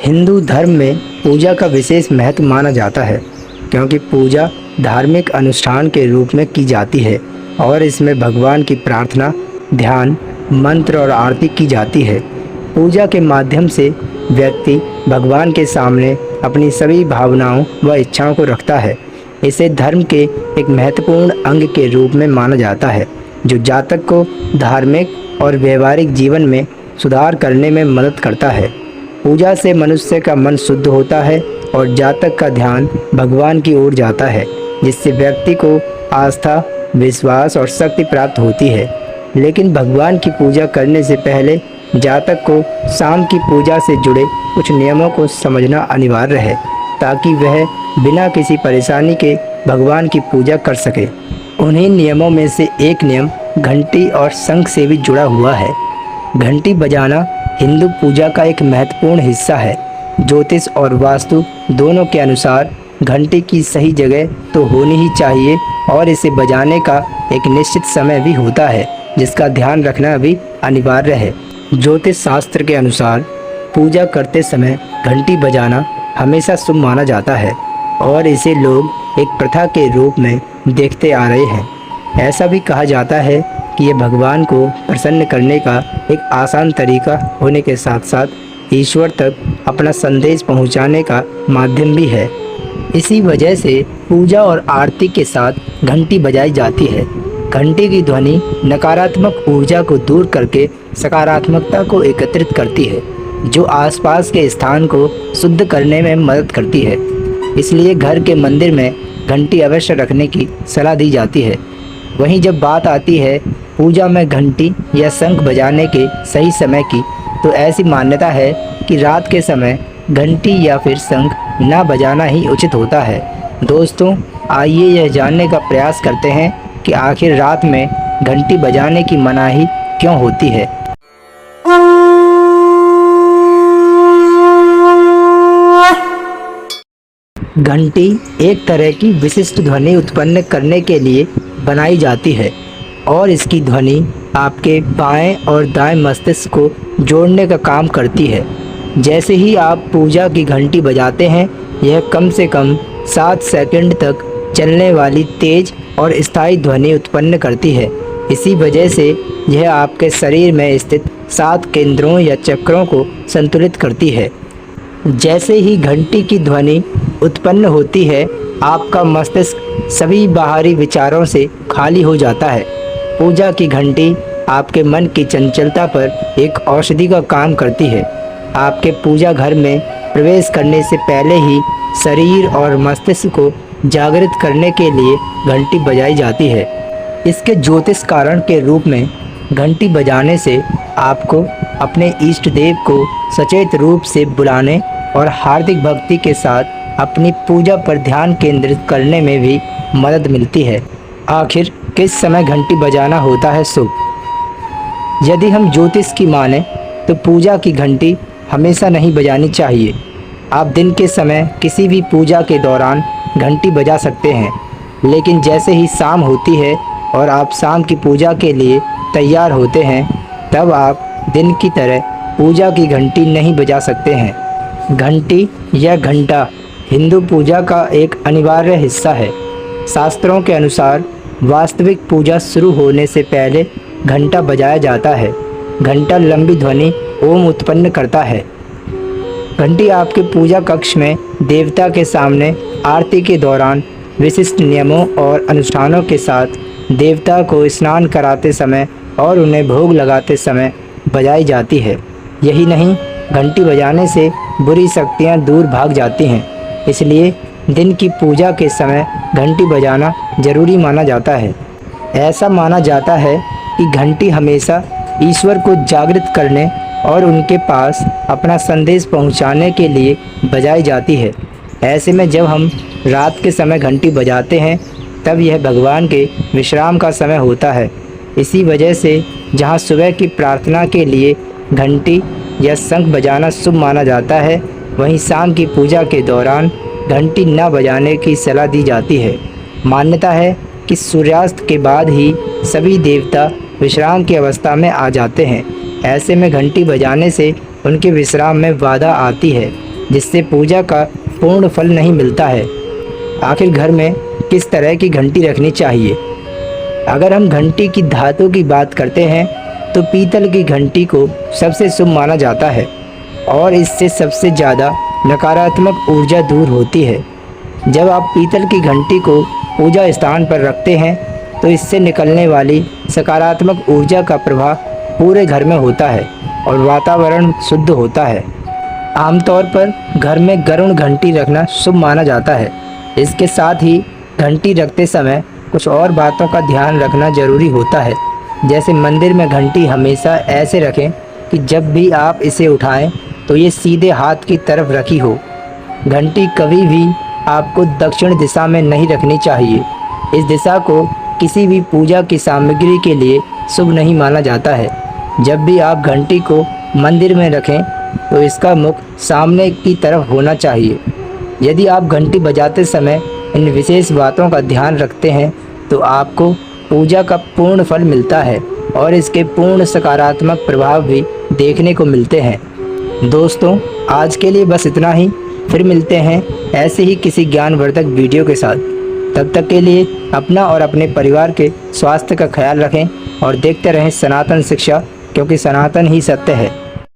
हिंदू धर्म में पूजा का विशेष महत्व माना जाता है क्योंकि पूजा धार्मिक अनुष्ठान के रूप में की जाती है और इसमें भगवान की प्रार्थना, ध्यान, मंत्र और आरती की जाती है। पूजा के माध्यम से व्यक्ति भगवान के सामने अपनी सभी भावनाओं व इच्छाओं को रखता है। इसे धर्म के एक महत्वपूर्ण अंग के रूप में माना जाता है जो जातक को धार्मिक और व्यवहारिक जीवन में सुधार करने में मदद करता है। पूजा से मनुष्य का मन शुद्ध होता है और जातक का ध्यान भगवान की ओर जाता है, जिससे व्यक्ति को आस्था, विश्वास और शक्ति प्राप्त होती है। लेकिन भगवान की पूजा करने से पहले जातक को शाम की पूजा से जुड़े कुछ नियमों को समझना अनिवार्य है ताकि वह बिना किसी परेशानी के भगवान की पूजा कर सके। उन्हीं नियमों में से एक नियम घंटी और शंख से भी जुड़ा हुआ है। घंटी बजाना हिंदू पूजा का एक महत्वपूर्ण हिस्सा है। ज्योतिष और वास्तु दोनों के अनुसार घंटी की सही जगह तो होनी ही चाहिए और इसे बजाने का एक निश्चित समय भी होता है जिसका ध्यान रखना भी अनिवार्य है। ज्योतिष शास्त्र के अनुसार पूजा करते समय घंटी बजाना हमेशा शुभ माना जाता है और इसे लोग एक प्रथा के रूप में देखते आ रहे हैं। ऐसा भी कहा जाता है कि यह भगवान को प्रसन्न करने का एक आसान तरीका होने के साथ साथ ईश्वर तक अपना संदेश पहुंचाने का माध्यम भी है। इसी वजह से पूजा और आरती के साथ घंटी बजाई जाती है। घंटी की ध्वनि नकारात्मक ऊर्जा को दूर करके सकारात्मकता को एकत्रित करती है, जो आसपास के स्थान को शुद्ध करने में मदद करती है। इसलिए घर के मंदिर में घंटी अवश्य रखने की सलाह दी जाती है। वहीं जब बात आती है पूजा में घंटी या शंख बजाने के सही समय की, तो ऐसी मान्यता है कि रात के समय घंटी या फिर शंख ना बजाना ही उचित होता है। दोस्तों, आइए यह जानने का प्रयास करते हैं कि आखिर रात में घंटी बजाने की मनाही क्यों होती है। घंटी एक तरह की विशिष्ट ध्वनि उत्पन्न करने के लिए बनाई जाती है और इसकी ध्वनि आपके बाएं और दाएं मस्तिष्क को जोड़ने का काम करती है। जैसे ही आप पूजा की घंटी बजाते हैं, यह कम से कम 7 सेकंड तक चलने वाली तेज और स्थायी ध्वनि उत्पन्न करती है। इसी वजह से यह आपके शरीर में स्थित 7 केंद्रों या चक्रों को संतुलित करती है। जैसे ही घंटी की ध्वनि उत्पन्न होती है, आपका मस्तिष्क सभी बाहरी विचारों से खाली हो जाता है। पूजा की घंटी आपके मन की चंचलता पर एक औषधि का काम करती है। आपके पूजा घर में प्रवेश करने से पहले ही शरीर और मस्तिष्क को जागृत करने के लिए घंटी बजाई जाती है। इसके ज्योतिष कारण के रूप में घंटी बजाने से आपको अपने इष्ट देव को सचेत रूप से बुलाने और हार्दिक भक्ति के साथ अपनी पूजा पर ध्यान केंद्रित करने में भी मदद मिलती है। आखिर किस समय घंटी बजाना होता है शुभ? यदि हम ज्योतिष की माने तो पूजा की घंटी हमेशा नहीं बजानी चाहिए। आप दिन के समय किसी भी पूजा के दौरान घंटी बजा सकते हैं, लेकिन जैसे ही शाम होती है और आप शाम की पूजा के लिए तैयार होते हैं, तब आप दिन की तरह पूजा की घंटी नहीं बजा सकते हैं। घंटी या घंटा हिंदू पूजा का एक अनिवार्य हिस्सा है। शास्त्रों के अनुसार वास्तविक पूजा शुरू होने से पहले घंटा बजाया जाता है। घंटा लंबी ध्वनि ओम उत्पन्न करता है। घंटी आपके पूजा कक्ष में देवता के सामने आरती के दौरान विशिष्ट नियमों और अनुष्ठानों के साथ देवता को स्नान कराते समय और उन्हें भोग लगाते समय बजाई जाती है। यही नहीं, घंटी बजाने से बुरी शक्तियाँ दूर भाग जाती हैं। इसलिए दिन की पूजा के समय घंटी बजाना जरूरी माना जाता है। ऐसा माना जाता है कि घंटी हमेशा ईश्वर को जागृत करने और उनके पास अपना संदेश पहुंचाने के लिए बजाई जाती है। ऐसे में जब हम रात के समय घंटी बजाते हैं, तब यह भगवान के विश्राम का समय होता है। इसी वजह से जहां सुबह की प्रार्थना के लिए घंटी या शंख बजाना शुभ माना जाता है, वहीं शाम की पूजा के दौरान घंटी न बजाने की सलाह दी जाती है। मान्यता है कि सूर्यास्त के बाद ही सभी देवता विश्राम की अवस्था में आ जाते हैं। ऐसे में घंटी बजाने से उनके विश्राम में बाधा आती है जिससे पूजा का पूर्ण फल नहीं मिलता है। आखिर घर में किस तरह की घंटी रखनी चाहिए? अगर हम घंटी की धातु की बात करते हैं तो पीतल की घंटी को सबसे शुभ माना जाता है और इससे सबसे ज़्यादा नकारात्मक ऊर्जा दूर होती है। जब आप पीतल की घंटी को पूजा स्थान पर रखते हैं तो इससे निकलने वाली सकारात्मक ऊर्जा का प्रभाव पूरे घर में होता है और वातावरण शुद्ध होता है। आमतौर पर घर में गरुड़ घंटी रखना शुभ माना जाता है। इसके साथ ही घंटी रखते समय कुछ और बातों का ध्यान रखना जरूरी होता है। जैसे मंदिर में घंटी हमेशा ऐसे रखें कि जब भी आप इसे उठाएं तो ये सीधे हाथ की तरफ रखी हो। घंटी कभी भी आपको दक्षिण दिशा में नहीं रखनी चाहिए। इस दिशा को किसी भी पूजा की सामग्री के लिए शुभ नहीं माना जाता है। जब भी आप घंटी को मंदिर में रखें तो इसका मुख सामने की तरफ होना चाहिए। यदि आप घंटी बजाते समय इन विशेष बातों का ध्यान रखते हैं तो आपको पूजा का पूर्ण फल मिलता है और इसके पूर्ण सकारात्मक प्रभाव भी देखने को मिलते हैं। दोस्तों, आज के लिए बस इतना ही। फिर मिलते हैं ऐसे ही किसी ज्ञानवर्धक वीडियो के साथ। तब तक के लिए अपना और अपने परिवार के स्वास्थ्य का ख्याल रखें और देखते रहें सनातन शिक्षा, क्योंकि सनातन ही सत्य है।